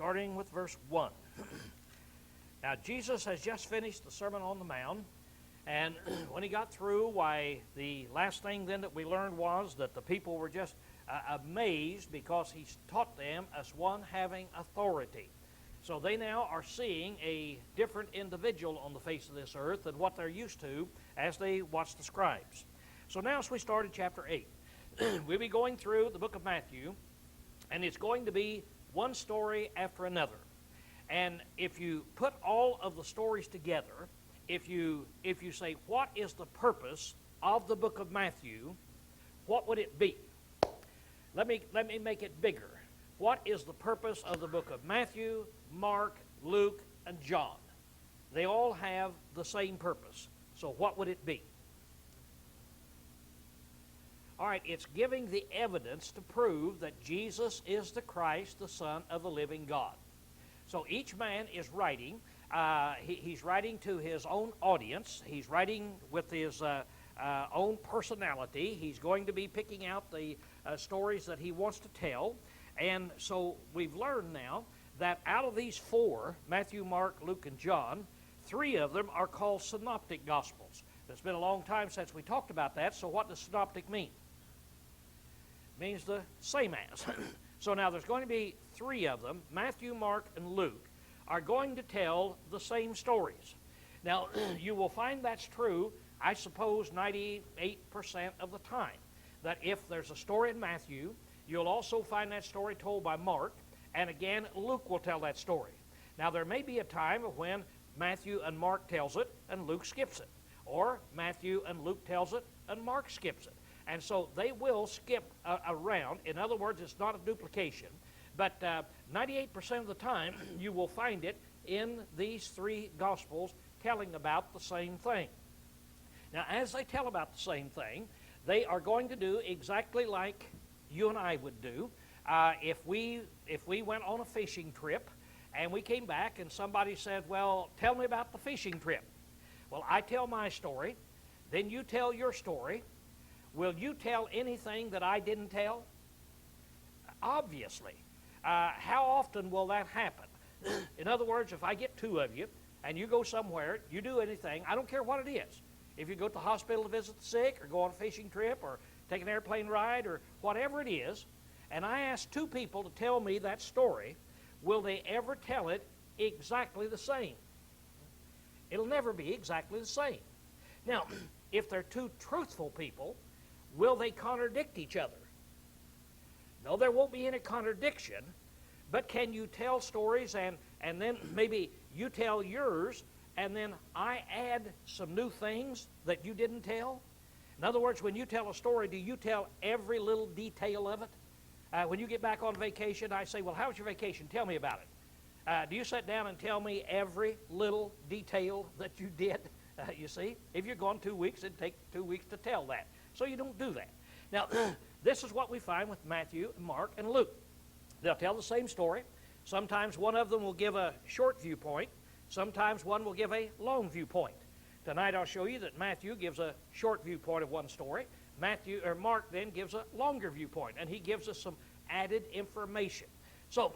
starting with verse 1. Now, Jesus has just finished the Sermon on the Mount, and when he got through, why, the last thing then that we learned was that the people were just amazed because he taught them as one having authority. So they now are seeing a different individual on the face of this earth than what they're used to as they watch the scribes. So now as we start in chapter 8, we'll be going through the book of Matthew, and it's going to be one story after another. And if you put all of the stories together, if you say, what is the purpose of the book of Matthew, what would it be? Let me make it bigger. What is the purpose of the book of Matthew, Mark, Luke, and John? They all have the same purpose. So what would it be? All right, it's giving the evidence to prove that Jesus is the Christ, the Son of the living God. So each man is writing. He's writing to his own audience. He's writing with his own personality. He's going to be picking out the stories that he wants to tell. And so we've learned now that out of these four, Matthew, Mark, Luke, and John, three of them are called synoptic gospels. It's been a long time since we talked about that, so what does synoptic mean? It means the same as. So now there's going to be three of them, Matthew, Mark, and Luke, are going to tell the same stories. Now, you will find that's true, I suppose, 98% of the time. That if there's a story in Matthew, you'll also find that story told by Mark, and again, Luke will tell that story. Now, there may be a time when Matthew and Mark tells it, and Luke skips it. Or Matthew and Luke tells it, and Mark skips it. And so they will skip around. In other words, it's not a duplication. But 98% of the time, you will find it in these three Gospels telling about the same thing. Now, as they tell about the same thing, they are going to do exactly like you and I would do. If we went on a fishing trip and we came back and somebody said, well, tell me about the fishing trip. Well, I tell my story, then you tell your story. Will you tell anything that I didn't tell? Obviously. How often will that happen? In other words, if I get two of you and you go somewhere, you do anything, I don't care what it is. If you go to the hospital to visit the sick or go on a fishing trip or take an airplane ride or whatever it is, and I ask two people to tell me that story, will they ever tell it exactly the same? It'll never be exactly the same. Now, if they're two truthful people, will they contradict each other? No, there won't be any contradiction, but can you tell stories and then maybe you tell yours and then I add some new things that you didn't tell? In other words, when you tell a story, do you tell every little detail of it? When you get back on vacation, I say, well, how was your vacation? Tell me about it. Do you sit down and tell me every little detail that you did? You see, if you're gone 2 weeks, it'd take 2 weeks to tell that. So you don't do that. Now, this is what we find with Matthew, Mark, and Luke. They'll tell the same story. Sometimes one of them will give a short viewpoint. Sometimes one will give a long viewpoint. Tonight I'll show you that Matthew gives a short viewpoint of one story. Mark then gives a longer viewpoint, and he gives us some added information. So,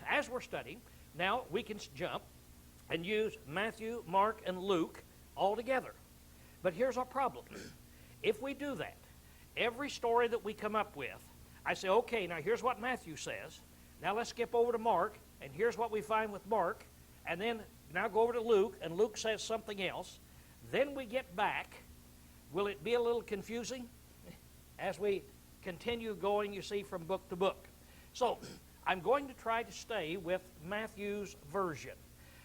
as we're studying, now we can jump and use Matthew, Mark, and Luke all together. But here's our problem. If we do that, every story that we come up with, I say, okay, now here's what Matthew says. Now let's skip over to Mark, and here's what we find with Mark. And then now go over to Luke, and Luke says something else. Then we get back. Will it be a little confusing as we continue going, you see, from book to book? So I'm going to try to stay with Matthew's version.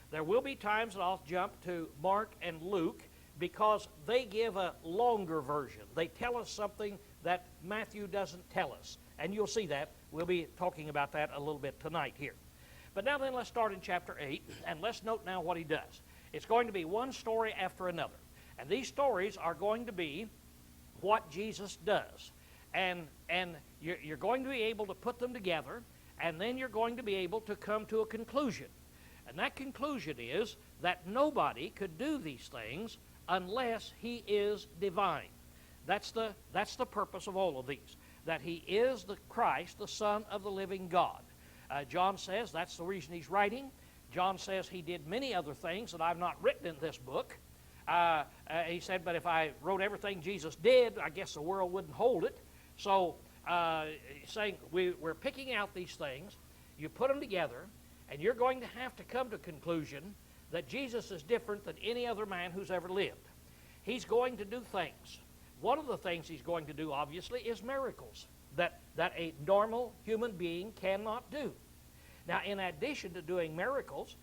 There will be times that I'll jump to Mark and Luke because they give a longer version. They tell us something that Matthew doesn't tell us. And you'll see that. We'll be talking about that a little bit tonight here. But now then, let's start in chapter 8, and let's note now what he does. It's going to be one story after another. And these stories are going to be what Jesus does. And you're going to be able to put them together, and then you're going to be able to come to a conclusion. And that conclusion is that nobody could do these things unless he is divine. That's the purpose of all of these, that he is the Christ, the Son of the living God. John says that's the reason he's writing. John says he did many other things that I've not written in this book. He said, but if I wrote everything Jesus did, I guess the world wouldn't hold it. So he's saying we're picking out these things. You put them together, and you're going to have to come to a conclusion that Jesus is different than any other man who's ever lived. He's going to do things. One of the things he's going to do, obviously, is miracles that a normal human being cannot do. Now, in addition to doing miracles,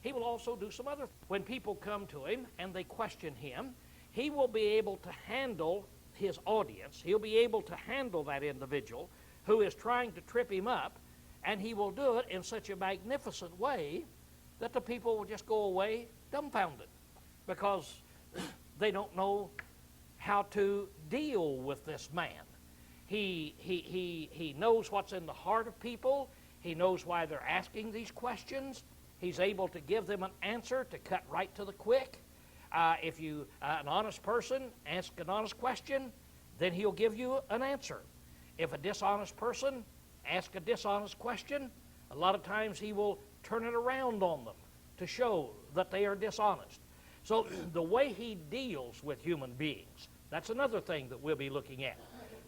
he will also do some other things. When people come to him and they question him, he will be able to handle his audience. He'll be able to handle that individual who is trying to trip him up, and he will do it in such a magnificent way that the people will just go away dumbfounded because they don't know how to deal with this man. He knows what's in the heart of people. He knows why they're asking these questions. He's able to give them an answer to cut right to the quick. If you, an honest person, ask an honest question, then he'll give you an answer. If a dishonest person asks a dishonest question, a lot of times he will turn it around on them to show that they are dishonest. So the way he deals with human beings, that's another thing that we'll be looking at.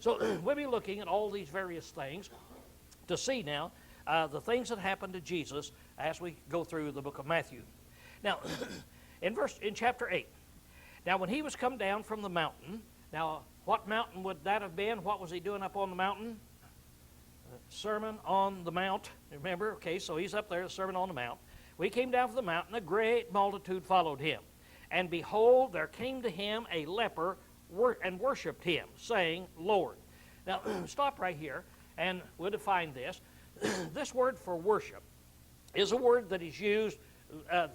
So we'll be looking at all these various things to see now the things that happened to Jesus as we go through the book of Matthew. Now, in chapter 8, now when he was come down from the mountain, now what mountain would that have been? What was he doing up on the mountain? Sermon on the Mount. Remember? Okay, so he's up there, the Sermon on the Mount. We came down from the mountain, a great multitude followed him. And behold, there came to him a leper and worshipped him, saying, Lord. Now, stop right here, and we'll define this. This word for worship is a word that is used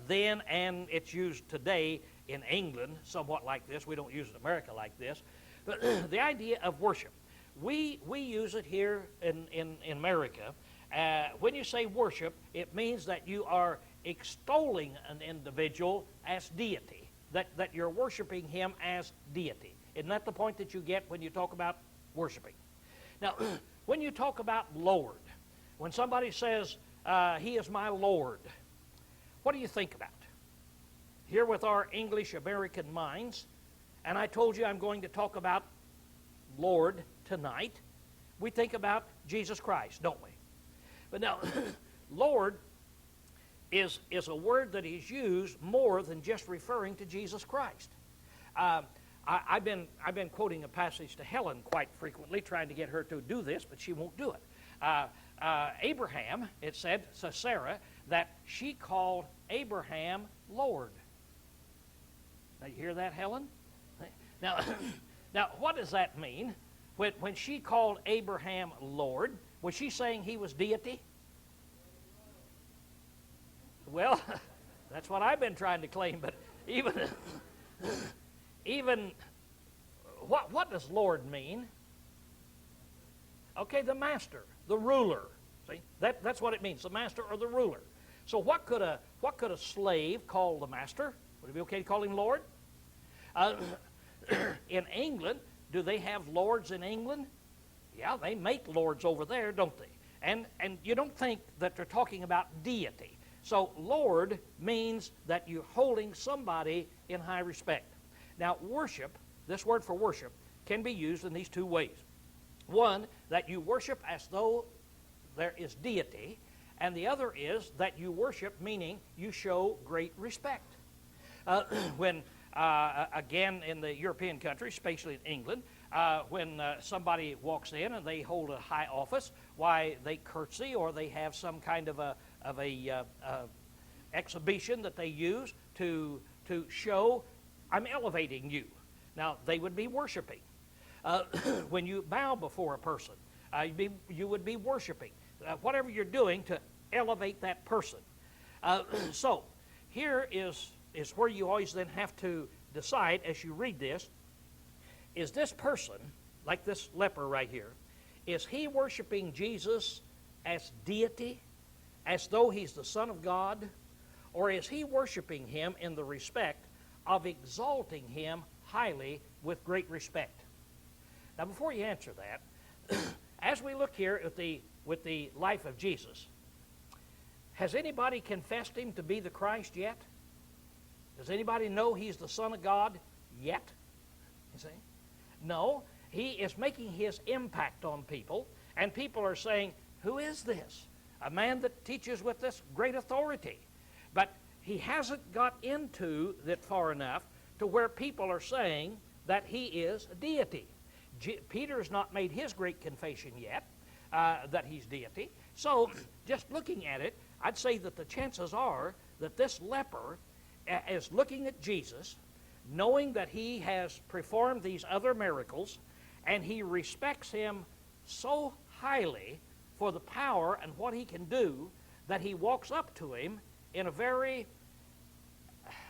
then, and it's used today in England, somewhat like this. We don't use it in America like this. But the idea of worship, we use it here in America. When you say worship, it means that you are extolling an individual as deity, that you're worshiping him as deity. Isn't that the point that you get when you talk about worshiping? Now, when you talk about Lord, when somebody says, he is my Lord, what do you think about? Here with our English-American minds, and I told you I'm going to talk about Lord tonight, we think about Jesus Christ, don't we? But now, Lord is a word that is used more than just referring to Jesus Christ. I've been quoting a passage to Helen quite frequently, trying to get her to do this, but she won't do it. Abraham, it said to Sarah, that she called Abraham Lord. Now, you hear that, Helen? Now, what does that mean? When she called Abraham Lord, was she saying he was deity? Well, that's what I've been trying to claim, but even what does Lord mean? Okay, the master, the ruler. See, that's what it means, the master or the ruler. So what could a slave call the master? Would it be okay to call him Lord? In England, do they have lords in England? Yeah, they make lords over there, don't they? And you don't think that they're talking about deity. So Lord means that you're holding somebody in high respect. Now worship, this word for worship, can be used in these two ways. One, that you worship as though there is deity, and the other is that you worship, meaning you show great respect. Again, in the European countries, especially in England, when somebody walks in and they hold a high office, why they curtsy or they have some kind of a exhibition that they use to show, I'm elevating you. Now, they would be worshiping. When you bow before a person, you would be worshiping. Whatever you're doing to elevate that person. So, here is where you always then have to decide as you read this, is this person, like this leper right here, is he worshiping Jesus as deity, as though he's the Son of God, or is he worshiping him in the respect of exalting him highly with great respect? Now, before you answer that, as we look here at the with the life of Jesus. Has anybody confessed him to be the Christ yet? Does anybody know he's the Son of God yet? You see? No, he is making his impact on people, and people are saying, who is this? A man that teaches with this great authority. But he hasn't got into it far enough to where people are saying that he is a deity. Peter's not made his great confession yet that he's deity. So just looking at it, I'd say that the chances are that this leper is looking at Jesus, knowing that he has performed these other miracles, and he respects him so highly for the power and what he can do that he walks up to him in a very,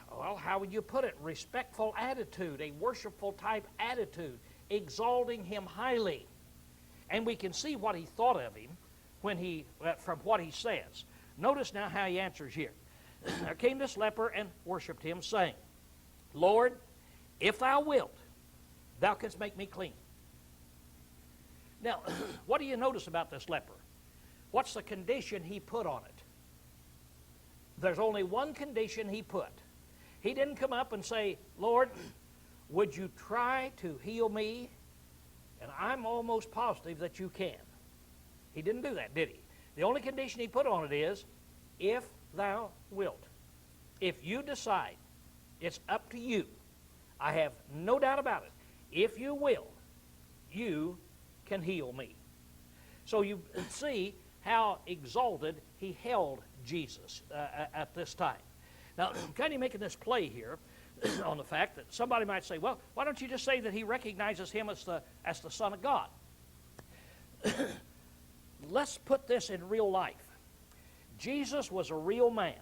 well, how would you put it, respectful attitude, a worshipful type attitude, exalting him highly. And we can see what he thought of him when from what he says. Notice now how he answers here. There came this leper and worshipped him, saying, Lord, if thou wilt, thou canst make me clean. Now, what do you notice about this leper? What's the condition he put on it? There's only one condition he put. He didn't come up and say, Lord, would you try to heal me? And I'm almost positive that you can. He didn't do that, did he? The only condition he put on it is, if thou wilt. If you decide, it's up to you. I have no doubt about it. If you will, you can heal me. So you see how exalted he held Jesus at this time. Now, I'm kind of making this play here on the fact that somebody might say, well, why don't you just say that he recognizes him as the Son of God? Let's put this in real life. Jesus was a real man.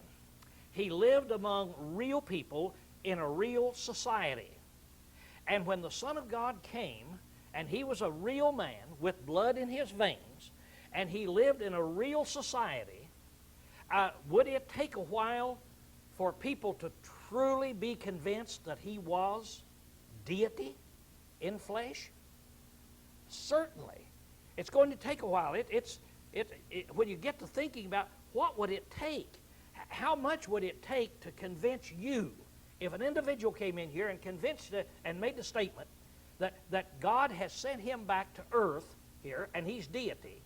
He lived among real people in a real society. And when the Son of God came, and he was a real man with blood in his veins, and he lived in a real society, would it take a while for people to truly be convinced that he was deity in flesh? Certainly. It's going to take a while. When you get to thinking about what would it take, how much would it take to convince you, if an individual came in here and convinced and made the statement that God has sent him back to earth here and he's deity,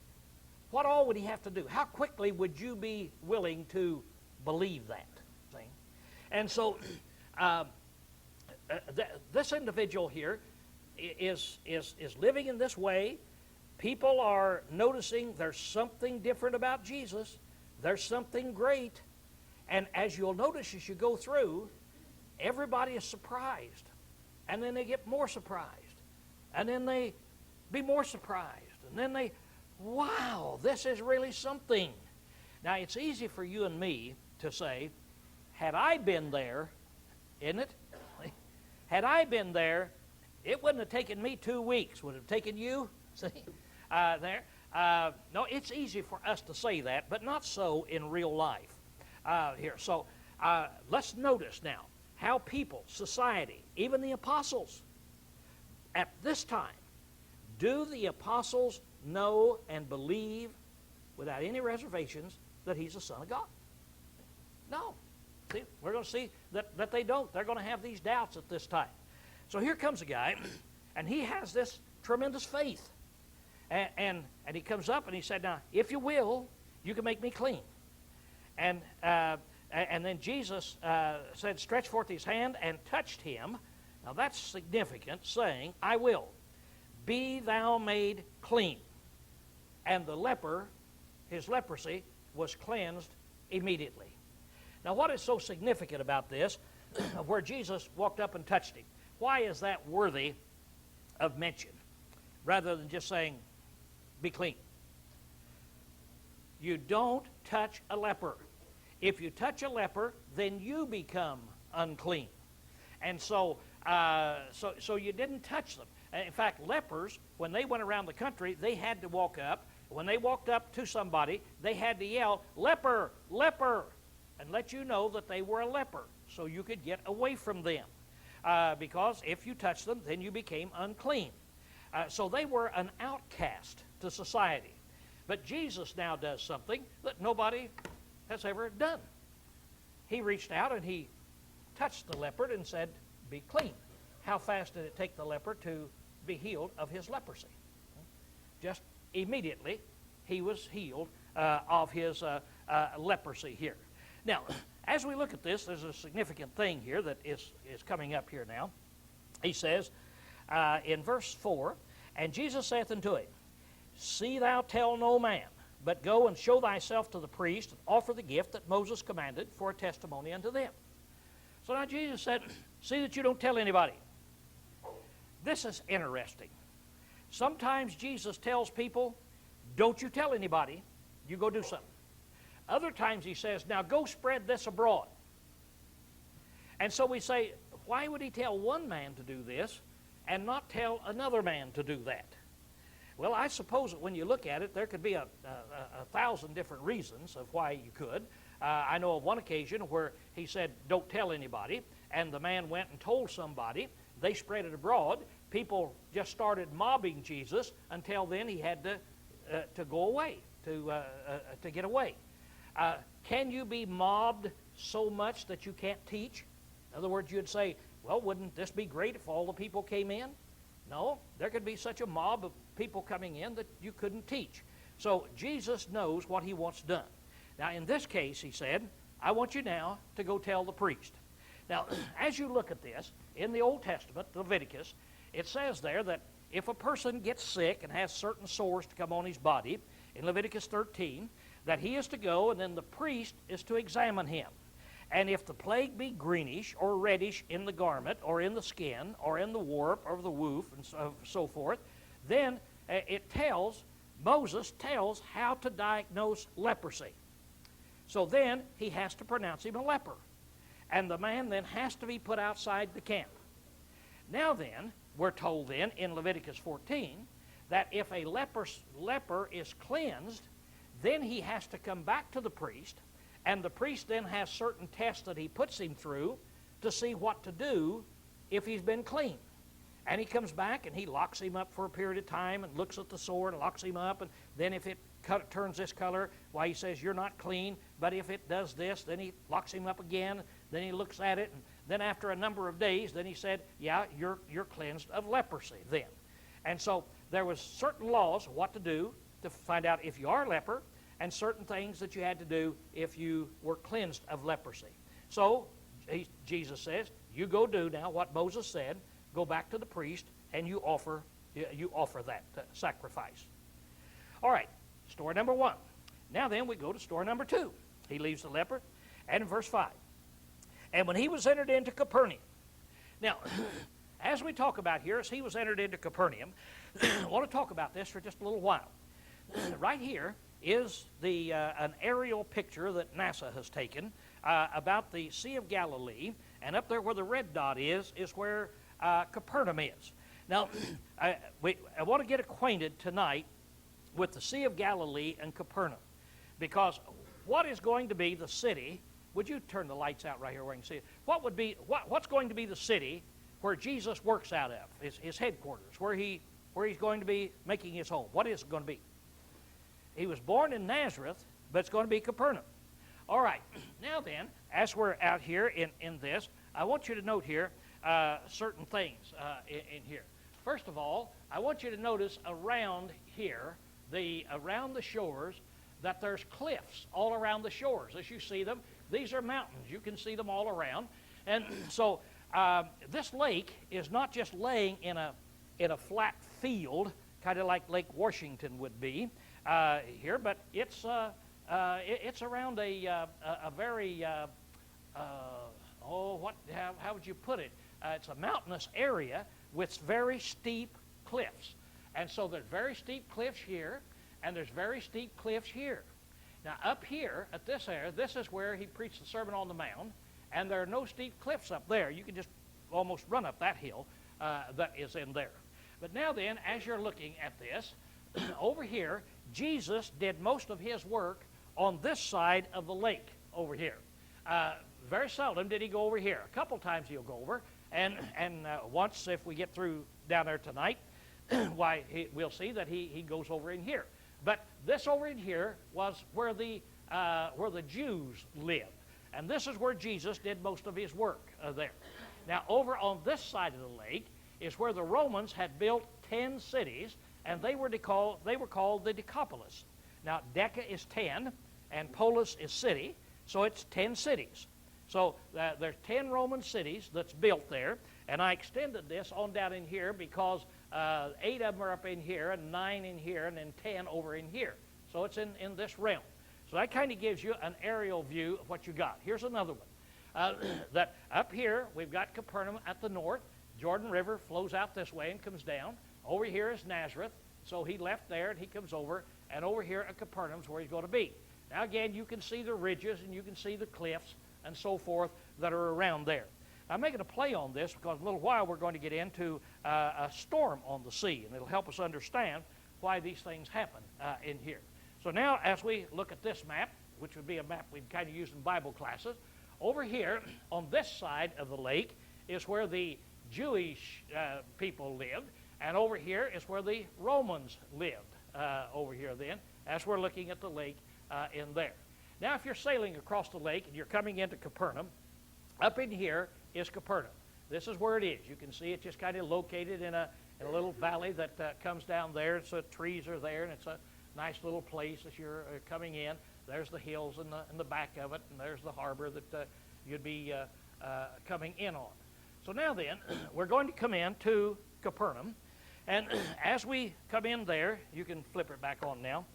what all would he have to do? How quickly would you be willing to believe that? See? And so this individual here is living in this way. People are noticing there's something different about Jesus. There's something great. And as you'll notice as you go through, everybody is surprised. And then they get more surprised. And then they be more surprised. And then they, wow, this is really something. Now, it's easy for you and me to say, had I been there, isn't it? Had I been there, it wouldn't have taken me 2 weeks. Would it have taken you? See? No, it's easy for us to say that, but not so in real life here. So let's notice now how people, society, even the apostles, at this time, do the apostles know and believe without any reservations that he's the Son of God? No. See, we're going to see that they don't. They're going to have these doubts at this time. So here comes a guy, and he has this tremendous faith. And he comes up and he said, now, if you will, you can make me clean. And then Jesus said, stretch forth his hand and touched him. Now that's significant, saying, I will. Be thou made clean. And the leper, his leprosy, was cleansed immediately. Now what is so significant about this, where Jesus walked up and touched him? Why is that worthy of mention, rather than just saying, be clean? You don't touch a leper. If you touch a leper, then you become unclean. And so you didn't touch them. In fact, lepers, when they went around the country, they had to walk up. When they walked up to somebody, they had to yell, leper, leper, and let you know that they were a leper, so you could get away from them. Because if you touched them, then you became unclean. So they were an outcast to society. But Jesus now does something that nobody has ever done. He reached out and he touched the leopard and said, "Be clean." How fast did it take the leopard to be healed of his leprosy? Just immediately, he was healed of his leprosy here. Now, as we look at this, there's a significant thing here that is coming up here now. He says in verse 4, "And Jesus saith unto him, See thou tell no man, but go and show thyself to the priest, and offer the gift that Moses commanded for a testimony unto them." So now Jesus said, see that you don't tell anybody. This is interesting. Sometimes Jesus tells people, don't you tell anybody, you go do something. Other times he says, now go spread this abroad. And so we say, why would he tell one man to do this and not tell another man to do that? Well, I suppose that when you look at it, there could be a thousand different reasons of why you could. I know of one occasion where he said, don't tell anybody, and the man went and told somebody. They spread it abroad. People just started mobbing Jesus until then he had to go away, to get away. Can you be mobbed so much that you can't teach? In other words, you'd say, well, wouldn't this be great if all the people came in? No, there could be such a mob of people coming in that you couldn't teach. So Jesus knows what he wants done. Now, in this case, he said, I want you now to go tell the priest. Now, as you look at this, in the Old Testament, Leviticus, it says there that if a person gets sick and has certain sores to come on his body, in Leviticus 13, that he is to go and then the priest is to examine him. And if the plague be greenish or reddish in the garment or in the skin or in the warp or the woof and so forth, then Moses tells how to diagnose leprosy. So then he has to pronounce him a leper. And the man then has to be put outside the camp. Now then, we're told then in Leviticus 14 that if a leper is cleansed, then he has to come back to the priest, and the priest then has certain tests that he puts him through to see what to do if he's been clean. And he comes back and he locks him up for a period of time and looks at the sore and locks him up, and then if it turns this color, why, he says you're not clean, but if it does this, then he locks him up again, then he looks at it, and then after a number of days, then he said, yeah, you're cleansed of leprosy then. And so there was certain laws of what to do to find out if you are a leper, and certain things that you had to do if you were cleansed of leprosy. So Jesus says, you go do now what Moses said, go back to the priest, and you offer that sacrifice. All right, story number 1. Now then we go to story number 2. He leaves the leper, and in verse 5, and when he was entered into Capernaum. Now, as we talk about here, as he was entered into Capernaum, I want to talk about this for just a little while. Right here is an aerial picture that NASA has taken about the Sea of Galilee, and up there where the red dot is where Capernaum is. Now, I want to get acquainted tonight with the Sea of Galilee and Capernaum, because what is going to be the city? Would you turn the lights out right here where I can see it? What's going to be the city where Jesus works out of, his headquarters, where he's going to be making his home? What is it going to be? He was born in Nazareth, but it's going to be Capernaum. All right, now then, as we're out here in this, I want you to note here certain things in here. First of all, I want you to notice around here, around the shores, that there's cliffs all around the shores. As you see them, these are mountains. You can see them all around. And so this lake is not just laying in a flat field, kind of like Lake Washington would be here, but it's around a very how would you put it? It's a mountainous area with very steep cliffs, and so there's very steep cliffs here, and there's very steep cliffs here. Now up here at this area, this is where he preached the Sermon on the Mount, and there are no steep cliffs up there. You can just almost run up that hill that is in there. But now then, as you're looking at this, over here, Jesus did most of his work on this side of the lake over here. Very seldom did he go over here. A couple times he'll go over, and once, if we get through down there tonight, we'll see that he goes over in here. But this over in here was where the Jews lived. And this is where Jesus did most of his work there. Now, over on this side of the lake is where the Romans had built 10 cities, and they were called the Decapolis. Now, Deca is 10, and polis is city, so it's 10 cities. So there's 10 Roman cities that's built there, and I extended this on down in here because 8 of them are up in here, and 9 in here, and then 10 over in here. So it's in this realm. So that kind of gives you an aerial view of what you got. Here's another one. That up here, we've got Capernaum at the north. Jordan River flows out this way and comes down. Over here is Nazareth. So he left there, and he comes over. And over here at Capernaum is where he's going to be. Now, again, you can see the ridges, and you can see the cliffs, and so forth that are around there. I'm making a play on this because in a little while we're going to get into a storm on the sea, and it'll help us understand why these things happen in here. So now as we look at this map, which would be a map we've kind of used in Bible classes, over here on this side of the lake is where the Jewish people lived, and over here is where the Romans lived over here then, as we're looking at the lake in there. Now if you're sailing across the lake and you're coming into Capernaum, up in here is Capernaum. This is where it is. You can see it just kind of located in a little valley that comes down there. So trees are there, and it's a nice little place as you're coming in. There's the hills in the back of it, and there's the harbor that you'd be coming in on. So now then, we're going to come in to Capernaum, and as we come in there, you can flip it back on now.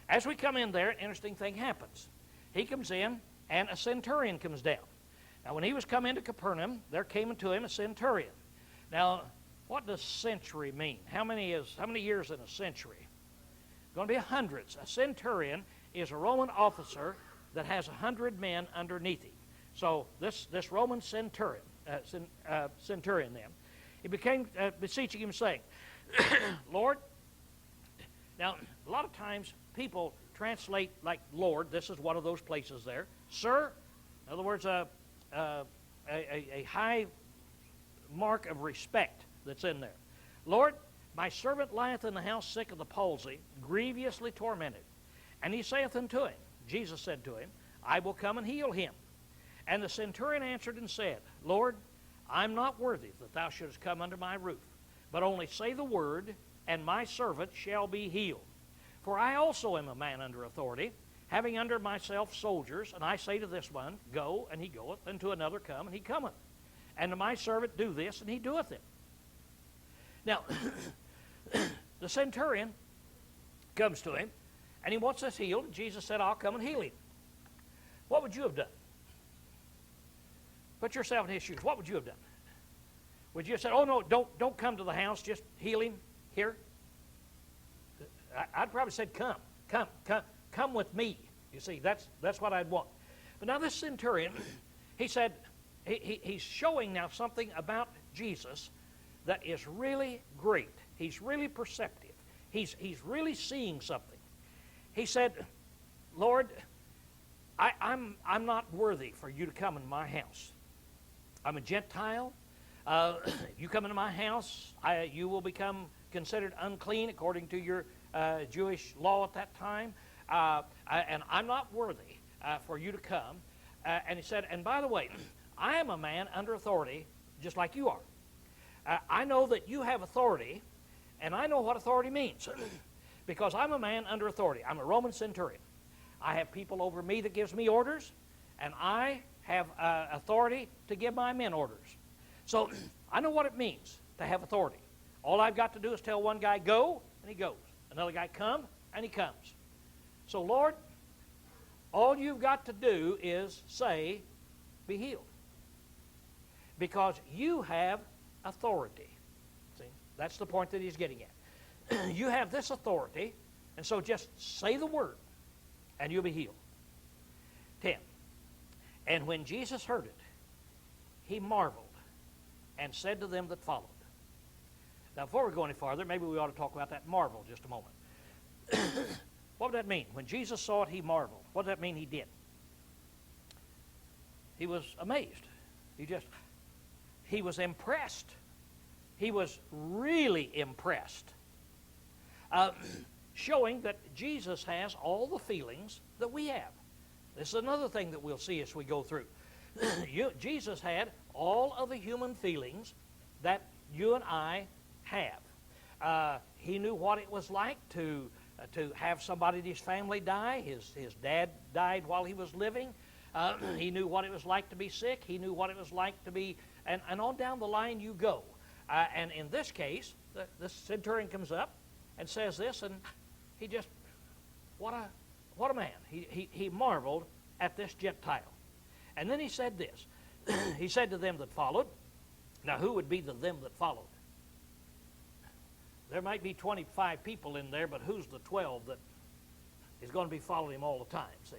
As we come in there, an interesting thing happens. He comes in, and a centurion comes down. Now, when he was coming to Capernaum, there came unto him a centurion. Now, what does century mean? How many years in a century? Going to be hundreds. A centurion is a Roman officer that has 100 men underneath him. So this Roman centurion then, he became beseeching him, saying, Lord. Now, a lot of times people translate like Lord. This is one of those places there. Sir, in other words, a high mark of respect that's in there. Lord, my servant lieth in the house sick of the palsy, grievously tormented. And he saith unto him, Jesus said to him, I will come and heal him. And the centurion answered and said, Lord, I'm not worthy that thou shouldest come under my roof, but only say the word, and my servant shall be healed. For I also am a man under authority, having under myself soldiers, and I say to this one, Go, and he goeth, and to another, Come, and he cometh. And to my servant, Do this, and he doeth it. Now, the centurion comes to him, and he wants us healed, and Jesus said, I'll come and heal him. What would you have done? Put yourself in his shoes. What would you have done? Would you have said, oh, no, don't come to the house, just heal him here? I'd probably said, come with me. You see, that's what I'd want. But now this centurion, he said, he's showing now something about Jesus that is really great. He's really perceptive. He's really seeing something. He said, Lord, I'm not worthy for you to come in my house. I'm a Gentile. You come into my house, you will become considered unclean according to your Jewish law at that time. And I'm not worthy for you to come. And he said, and by the way, I am a man under authority just like you are. I know that you have authority, and I know what authority means because I'm a man under authority. I'm a Roman centurion. I have people over me that gives me orders, and I have authority to give my men orders. So I know what it means to have authority. All I've got to do is tell one guy, go, and he goes. Another guy, come, and he comes. So, Lord, all you've got to do is say, be healed. Because you have authority. See, that's the point that he's getting at. You have this authority, and so just say the word, and you'll be healed. 10. And when Jesus heard it, he marveled and said to them that followed. Now, before we go any farther, maybe we ought to talk about that marvel just a moment. What would that mean? When Jesus saw it, he marveled. What did that mean he did? He was amazed. He was impressed. He was really impressed. showing that Jesus has all the feelings that we have. This is another thing that we'll see as we go through. Jesus had all of the human feelings that you and I have. He knew what it was like to have somebody in his family die. His dad died while he was living. He knew what it was like to be sick. He knew what it was like to be, and on down the line you go. And in this case, the centurion comes up and says this, and he just, what a man. He marveled at this Gentile. And then he said this. He said to them that followed, now who would be the them that followed? There might be 25 people in there, but who's the 12 that is going to be following him all the time? See,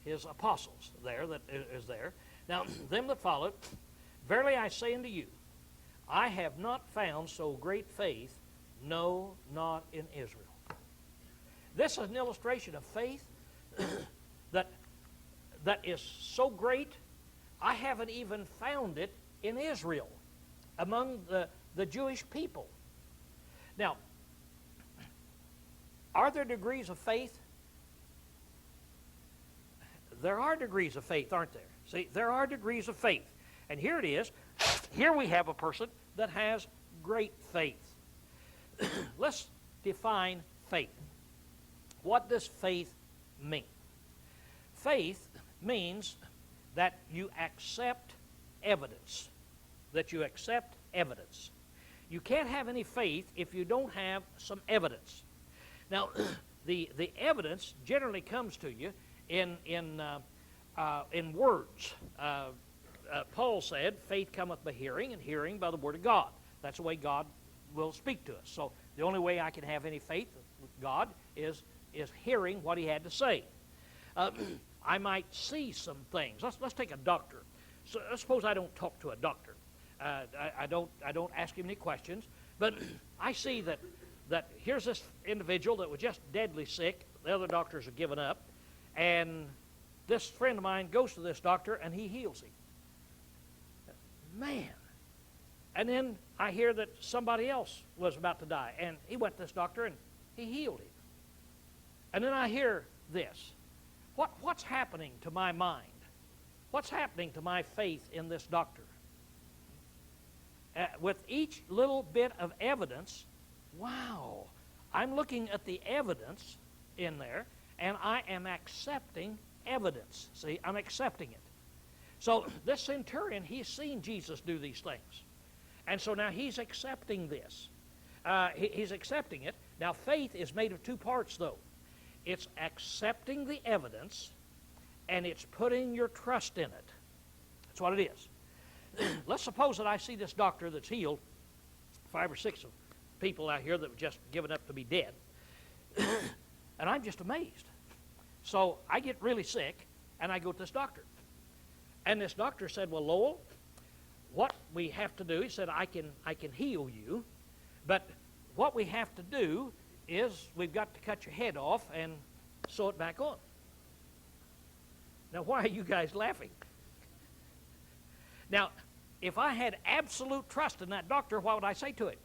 his apostles there that is there. Now, them that followed, verily I say unto you, I have not found so great faith, no, not in Israel. This is an illustration of faith that is so great, I haven't even found it in Israel, among the Jewish people. Now, are there degrees of faith? There are degrees of faith, aren't there? See, there are degrees of faith. And here it is. Here we have a person that has great faith. Let's define faith. What does faith mean? Faith means that you accept evidence. That you accept evidence. You can't have any faith if you don't have some evidence. Now, the evidence generally comes to you in words. Paul said, faith cometh by hearing, and hearing by the word of God. That's the way God will speak to us. So the only way I can have any faith with God is hearing what he had to say. I might see some things. Let's take a doctor. So suppose I don't talk to a doctor. I don't ask him any questions. But I see that here's this individual that was just deadly sick. The other doctors have given up. And this friend of mine goes to this doctor and he heals him. Man. And then I hear that somebody else was about to die. And he went to this doctor and he healed him. And then I hear this. What's happening to my mind? What's happening to my faith in this doctor? With each little bit of evidence, wow, I'm looking at the evidence in there, and I am accepting evidence. See, I'm accepting it. So this centurion, he's seen Jesus do these things. And so now he's accepting this. He's accepting it. Now faith is made of two parts, though. It's accepting the evidence, and it's putting your trust in it. That's what it is. Let's suppose that I see this doctor that's healed 5 or 6 of people out here that were just given up to be dead. And I'm just amazed. So I get really sick, and I go to this doctor. And this doctor said, well, Lowell, what we have to do, he said, I can heal you, but what we have to do is we've got to cut your head off and sew it back on. Now, why are you guys laughing? Now, if I had absolute trust in that doctor, what would I say to him?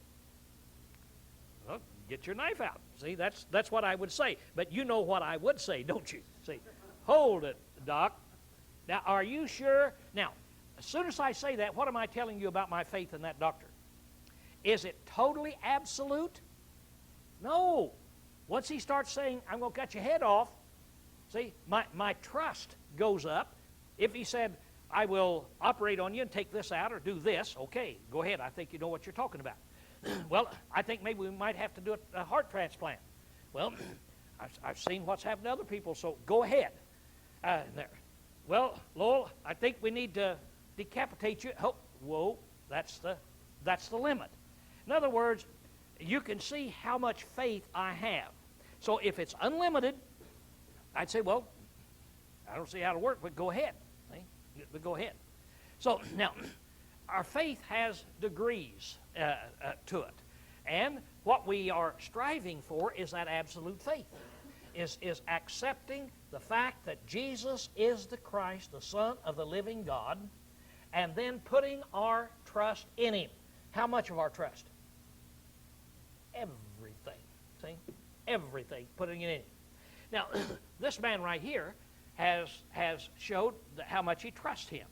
Well, get your knife out. See, that's what I would say. But you know what I would say, don't you? See, hold it, doc. Now, are you sure? Now, as soon as I say that, what am I telling you about my faith in that doctor? Is it totally absolute? No. Once he starts saying, I'm going to cut your head off, see, my trust goes up. If he said, I will operate on you and take this out or do this, okay, go ahead. I think you know what you're talking about. Well, I think maybe we might have to do a heart transplant. Well, I've seen what's happened to other people, so go ahead. There. Well, Lowell, I think we need to decapitate you. Oh, whoa, that's the limit. In other words, you can see how much faith I have. So if it's unlimited, I'd say, well, I don't see how to work, but go ahead. See? But go ahead. So now, our faith has degrees to it. And what we are striving for is that absolute faith, is accepting the fact that Jesus is the Christ, the Son of the living God, and then putting our trust in Him. How much of our trust? Everything. See? everything, putting it in him. Now, this man right here has showed how much he trusts him.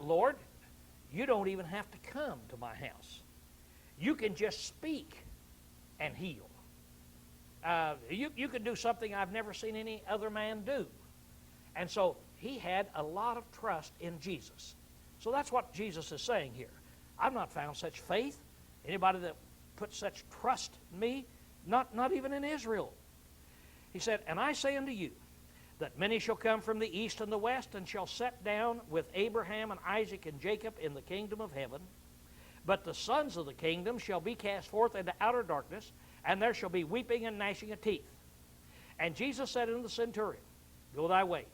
Lord, you don't even have to come to my house. You can just speak and heal. You can do something I've never seen any other man do. And so he had a lot of trust in Jesus. So that's what Jesus is saying here. I've not found such faith. Anybody that puts such trust in me, not even in Israel. He said, and I say unto you, that many shall come from the east and the west, and shall sit down with Abraham and Isaac and Jacob in the kingdom of heaven. But the sons of the kingdom shall be cast forth into outer darkness, and there shall be weeping and gnashing of teeth. And Jesus said unto the centurion, Go thy way.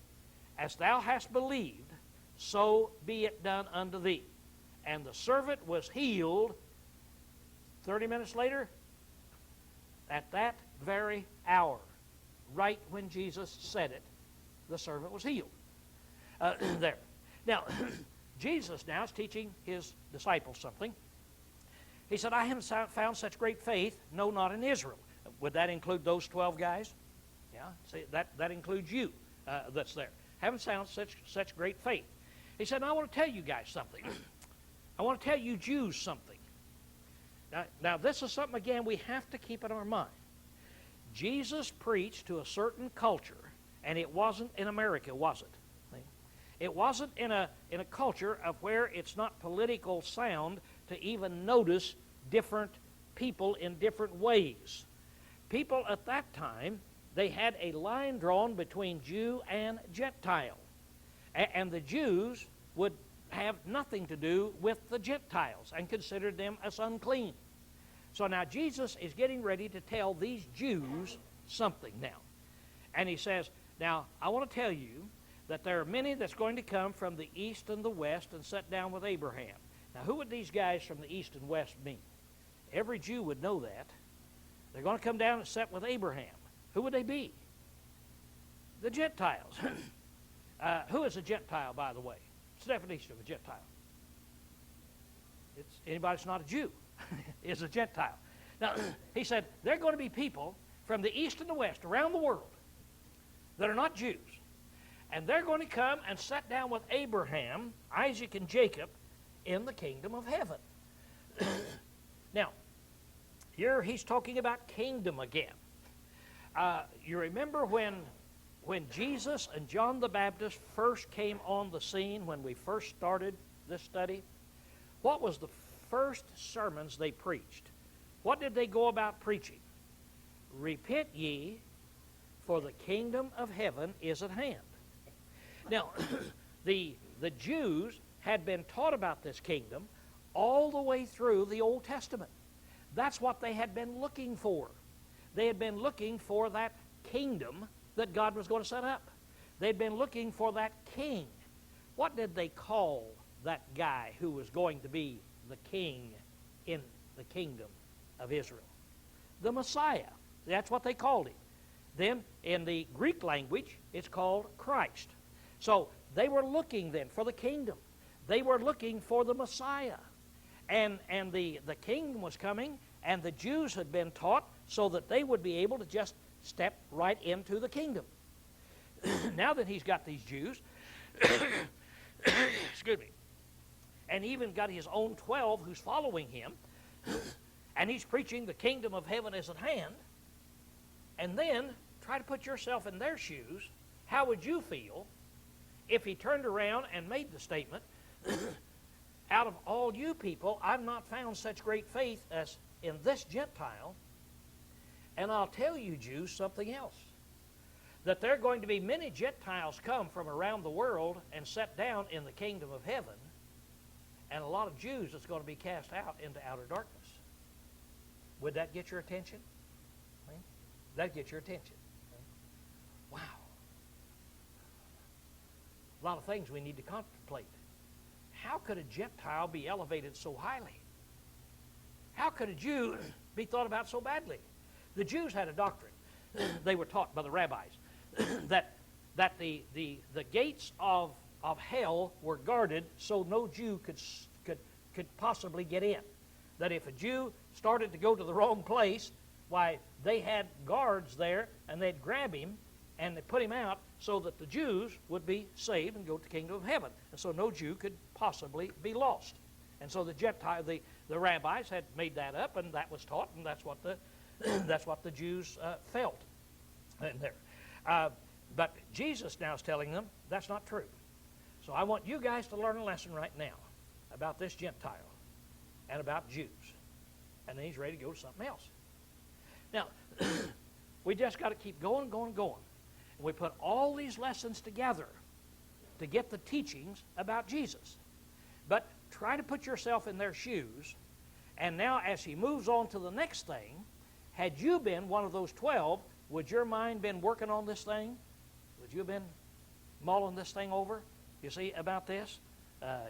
As thou hast believed, so be it done unto thee. And the servant was healed 30 minutes later, at that very hour, right when Jesus said it, the servant was healed. There. Now, Jesus now is teaching his disciples something. He said, I haven't found such great faith, no, not in Israel. Would that include those 12 guys? Yeah, see, that includes you that's there. Haven't found such great faith. He said, I want to tell you guys something. I want to tell you Jews something. Now, this is something, again, we have to keep in our mind. Jesus preached to a certain culture, and it wasn't in America, was it? It wasn't in a culture of where it's not political sound to even notice different people in different ways. People at that time, they had a line drawn between Jew and Gentile. And the Jews would have nothing to do with the Gentiles and considered them as unclean. So now Jesus is getting ready to tell these Jews something now. And he says, now, I want to tell you that there are many that's going to come from the east and the west and sit down with Abraham. Now, who would these guys from the east and west mean? Every Jew would know that. They're going to come down and sit with Abraham. Who would they be? The Gentiles. Who is a Gentile, by the way? What's the definition of a Gentile? It's anybody that's not a Jew is a Gentile. Now, he said, there are going to be people from the east and the west around the world that are not Jews. And they're going to come and sit down with Abraham, Isaac, and Jacob in the kingdom of heaven. Now, here he's talking about kingdom again. You remember when Jesus and John the Baptist first came on the scene, when we first started this study? What was the first sermons they preached? What did they go about preaching? Repent ye, for the kingdom of heaven is at hand. Now, the Jews had been taught about this kingdom all the way through the Old Testament. That's what they had been looking for. They had been looking for that kingdom that God was going to set up. They'd been looking for that king. What did they call that guy who was going to be the king in the kingdom of Israel? The Messiah. That's what they called him. Then, in the Greek language, it's called Christ. So, they were looking then for the kingdom. They were looking for the Messiah. And the kingdom was coming, and the Jews had been taught so that they would be able to just step right into the kingdom. Now that he's got these Jews, excuse me, and even got his own 12 who's following him, and he's preaching the kingdom of heaven is at hand, and then try to put yourself in their shoes. How would you feel if he turned around and made the statement, out of all you people, I've not found such great faith as in this Gentile, and I'll tell you, Jews, something else. That there are going to be many Gentiles come from around the world and set down in the kingdom of heaven, and a lot of Jews that's going to be cast out into outer darkness. Would that get your attention? That'd get your attention. Wow. A lot of things we need to contemplate. How could a Gentile be elevated so highly? How could a Jew be thought about so badly? The Jews had a doctrine. They were taught by the rabbis that the gates of hell were guarded so no Jew could possibly get in. That if a Jew started to go to the wrong place, why, they had guards there, and they'd grab him, and they put him out so that the Jews would be saved and go to the kingdom of heaven. And so no Jew could possibly be lost. And so the rabbis had made that up, and that was taught, and that's what the that's what the Jews felt in there. But Jesus now is telling them that's not true. So I want you guys to learn a lesson right now about this Gentile and about Jews. And then he's ready to go to something else. Now, we just got to keep going. And we put all these lessons together to get the teachings about Jesus. But try to put yourself in their shoes. And now as he moves on to the next thing, had you been one of those 12, would your mind been working on this thing? Would you have been mulling this thing over, you see, about this?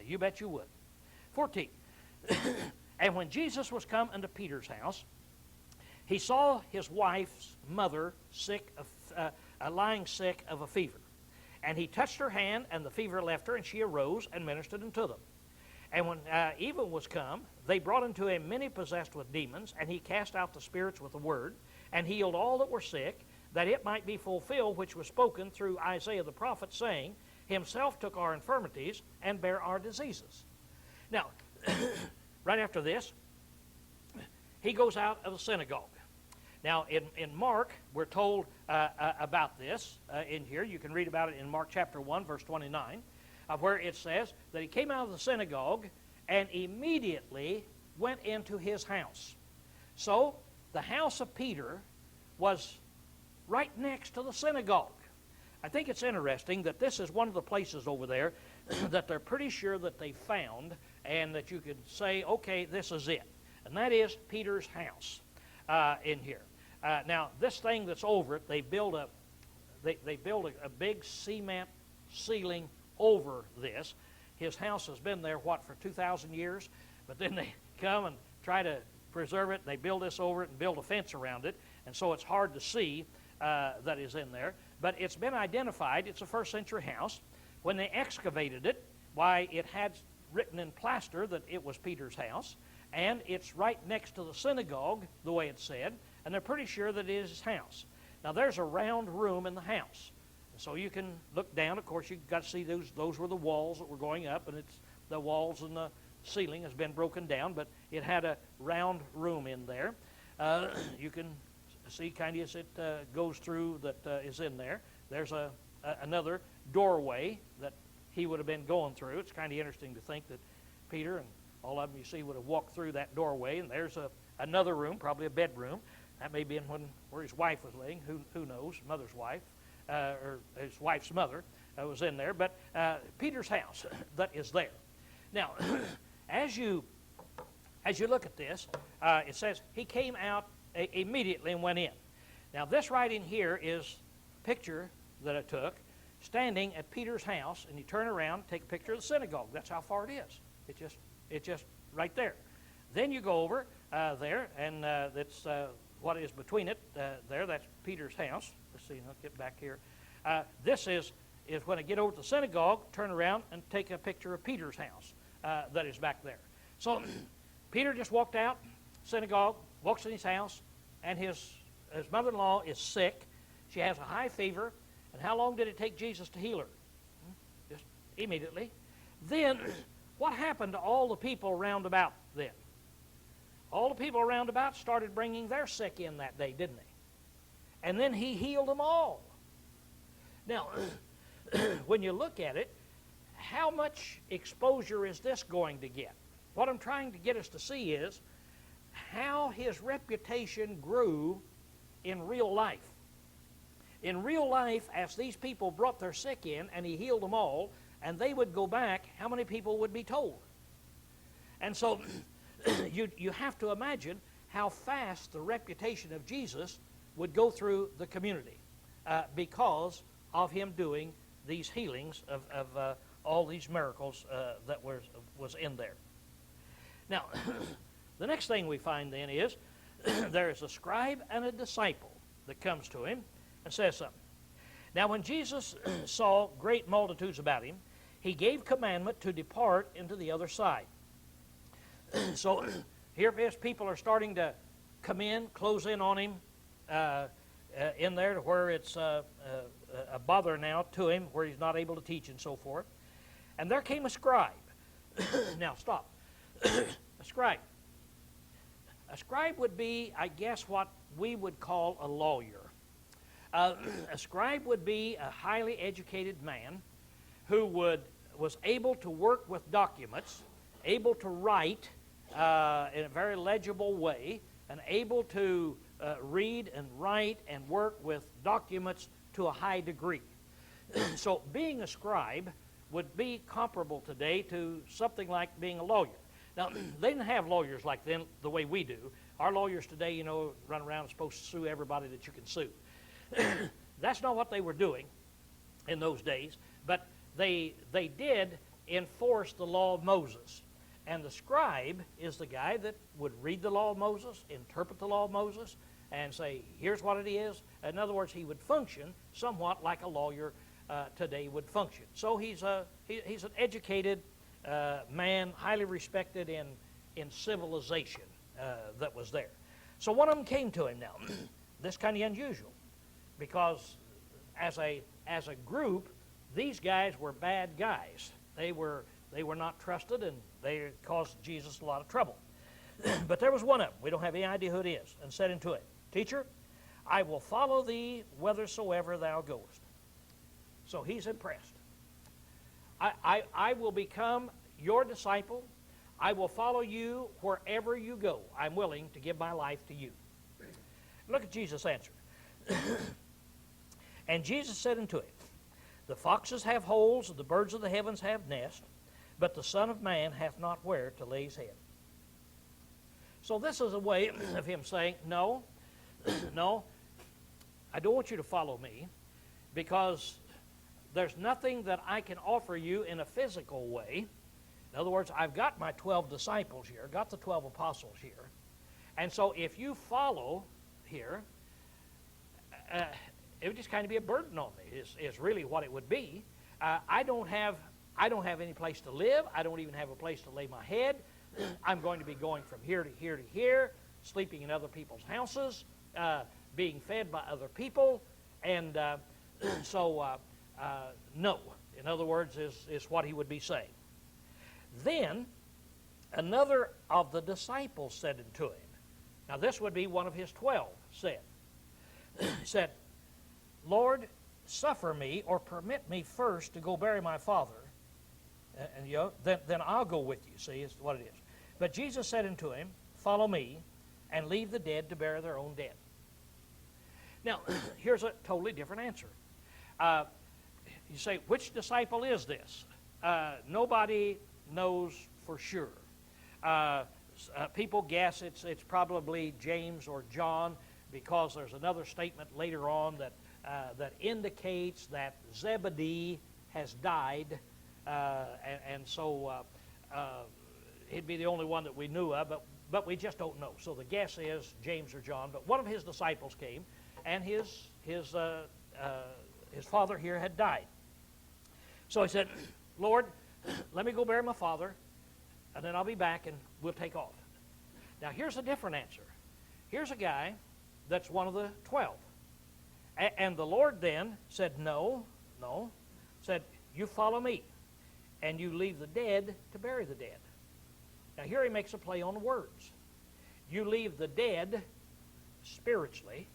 You bet you would. 14. And when Jesus was come unto Peter's house, he saw his wife's mother lying sick of a fever. And he touched her hand, and the fever left her, and she arose and ministered unto them. And when even was come, they brought unto him many possessed with demons, and he cast out the spirits with the word, and healed all that were sick, that it might be fulfilled which was spoken through Isaiah the prophet, saying, Himself took our infirmities and bare our diseases. Now, right after this, he goes out of the synagogue. Now, in Mark, we're told about this in here. You can read about it in Mark chapter 1, verse 29, where it says that he came out of the synagogue and immediately went into his house. So, the house of Peter was right next to the synagogue. I think it's interesting that this is one of the places over there that they're pretty sure that they found and that you could say, okay, this is it. And that is Peter's house in here. Now, this thing that's over it, they build a big cement ceiling over this. His house has been there, for 2,000 years? But then they come and try to preserve it. They build this over it and build a fence around it. And so it's hard to see that is in there. But it's been identified. It's a first century house. When they excavated it, why, it had written in plaster that it was Peter's house. And it's right next to the synagogue, the way it's said. And they're pretty sure that it is his house. Now, there's a round room in the house. So you can look down. Of course, you've got to see those were the walls that were going up, and it's the walls and the ceiling has been broken down, but it had a round room in there. You can see kind of as it goes through that is in there. There's another doorway that he would have been going through. It's kind of interesting to think that Peter and all of them you see would have walked through that doorway, and there's another room, probably a bedroom. That may be where his wife was laying. Who knows? Mother's wife. Or his wife's mother was in there, but Peter's house that is there. Now, as you look at this, it says he came out immediately and went in. Now, this right in here is a picture that I took standing at Peter's house, and you turn around, take a picture of the synagogue. That's how far it is. It's just right there. Then you go over there, and that's what is between it there. That's Peter's house. Let's see, I'll get back here. This is when I get over to the synagogue, turn around and take a picture of Peter's house that is back there. So Peter just walked out, synagogue, walks in his house, and his mother-in-law is sick. She has a high fever. And how long did it take Jesus to heal her? Just immediately. Then, what happened to all the people round about then? All the people around about started bringing their sick in that day, didn't they? And then he healed them all. Now, when you look at it, how much exposure is this going to get? What I'm trying to get us to see is how his reputation grew in real life. In real life, as these people brought their sick in and he healed them all, and they would go back, how many people would be told? And so you have to imagine how fast the reputation of Jesus would go through the community because of him doing these healings of all these miracles that was in there. Now, the next thing we find then is there is a scribe and a disciple that comes to him and says something. Now, when Jesus saw great multitudes about him, he gave commandment to depart into the other side. So here his people are starting to come in, close in on him in there to where it's a bother now to him, where he's not able to teach and so forth. And there came a scribe. Now, stop. A scribe. A scribe would be, I guess, what we would call a lawyer. A scribe would be a highly educated man who was able to work with documents, able to write in a very legible way, and able to read and write and work with documents to a high degree. So being a scribe would be comparable today to something like being a lawyer. Now, they didn't have lawyers like then the way we do. Our lawyers today, you know, run around and supposed to sue everybody that you can sue. That's not what they were doing in those days, but they did enforce the law of Moses. And the scribe is the guy that would read the law of Moses, interpret the law of Moses, and say, here's what it is. In other words, he would function somewhat like a lawyer today would function. So he's an educated man, highly respected in civilization that was there. So one of them came to him now. This kind of unusual, because as a group, these guys were bad guys. They were not trusted, and they caused Jesus a lot of trouble. But there was one of them, we don't have any idea who it is, and said unto it, Teacher, I will follow thee whithersoever thou goest. So he's impressed. I will become your disciple. I will follow you wherever you go. I'm willing to give my life to you. Look at Jesus' answer. And Jesus said unto him, The foxes have holes, and the birds of the heavens have nests, but the Son of Man hath not where to lay his head. So this is a way of him saying, no, no, I don't want you to follow me, because there's nothing that I can offer you in a physical way. In other words, I've got my 12 disciples here, got the 12 apostles here. And so if you follow here, it would just kind of be a burden on me, is really what it would be. I don't have any place to live. I don't even have a place to lay my head. I'm going to be going from here to here to here, sleeping in other people's houses, being fed by other people. And no, in other words, is what he would be saying. Then another of the disciples said unto him, now this would be one of his 12, said, Lord, suffer me or permit me first to go bury my father, and then I'll go with you. See, is what it is. But Jesus said unto him, Follow me, and leave the dead to bury their own dead. Now, here's a totally different answer. You say, which disciple is this? Nobody knows for sure. People guess it's probably James or John, because there's another statement later on that indicates that Zebedee has died, and so he'd be the only one that we knew of, but we just don't know. So the guess is James or John. But one of his disciples came, and his father here had died. So he said, Lord, let me go bury my father, and then I'll be back, and we'll take off. Now, here's a different answer. Here's a guy that's one of the 12. And the Lord then said, no, said, you follow me, and you leave the dead to bury the dead. Now, here he makes a play on words. You leave the dead spiritually,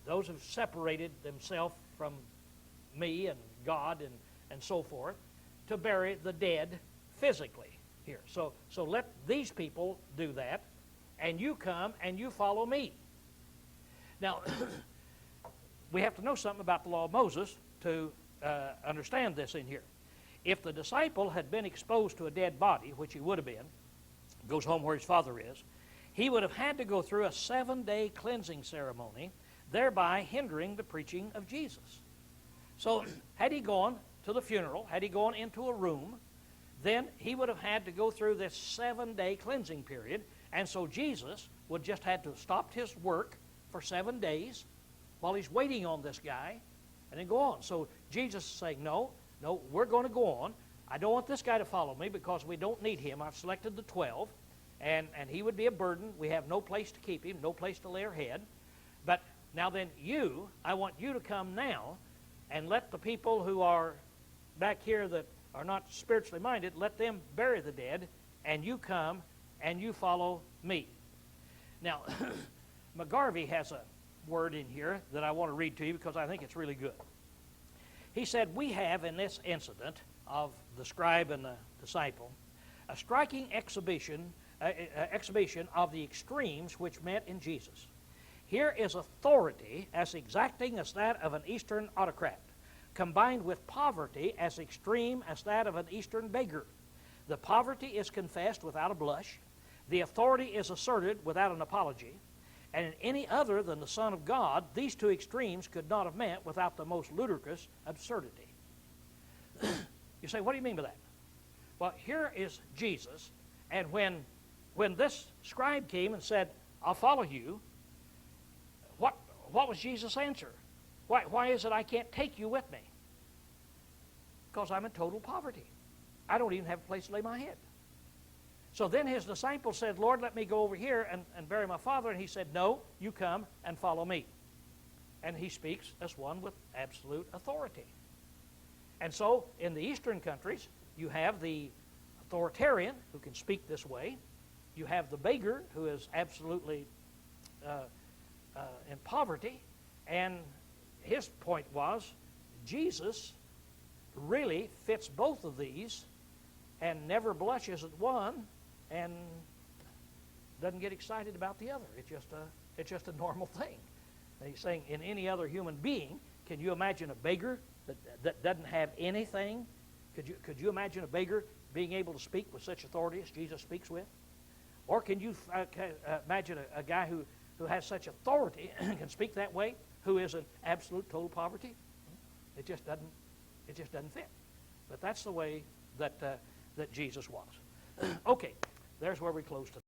those who've separated themselves from me and God and so forth, to bury the dead physically here. So let these people do that, and you come and you follow me. Now, we have to know something about the law of Moses to understand this in here. If the disciple had been exposed to a dead body, which he would have been, goes home where his father is, he would have had to go through a 7-day cleansing ceremony, thereby hindering the preaching of Jesus. So had he gone to the funeral, had he gone into a room, then he would have had to go through this 7-day cleansing period, and so Jesus would just had to have stopped his work for 7 days while he's waiting on this guy, and then go on. So Jesus is saying, no, we're going to go on. I don't want this guy to follow me because we don't need him. I've selected the 12, and he would be a burden. We have no place to keep him, no place to lay our head. But now then, I want you to come now and let the people who are back here that are not spiritually minded, let them bury the dead, and you come and you follow me. Now, McGarvey has a word in here that I want to read to you because I think it's really good. He said, we have in this incident of the scribe and the disciple a striking exhibition of the extremes which met in Jesus. Here is authority as exacting as that of an Eastern autocrat, combined with poverty as extreme as that of an Eastern beggar. The poverty is confessed without a blush. The authority is asserted without an apology. And in any other than the Son of God, these two extremes could not have met without the most ludicrous absurdity. You say, what do you mean by that? Well, here is Jesus, and when this scribe came and said, I'll follow you, what was Jesus' answer? Why is it I can't take you with me? Because I'm in total poverty. I don't even have a place to lay my head. So then his disciples said, Lord, let me go over here and bury my father. And he said, no, you come and follow me. And he speaks as one with absolute authority. And so in the Eastern countries, you have the authoritarian who can speak this way. You have the beggar who is absolutely in poverty. And his point was, Jesus really fits both of these and never blushes at one and doesn't get excited about the other. It's just a normal thing. And he's saying, in any other human being, can you imagine a beggar that doesn't have anything? Could you imagine a beggar being able to speak with such authority as Jesus speaks with? Or can you imagine a guy who has such authority and can speak that way, who is in absolute total poverty? It just doesn't fit. But that's the way that Jesus was. Okay, there's where we close tonight.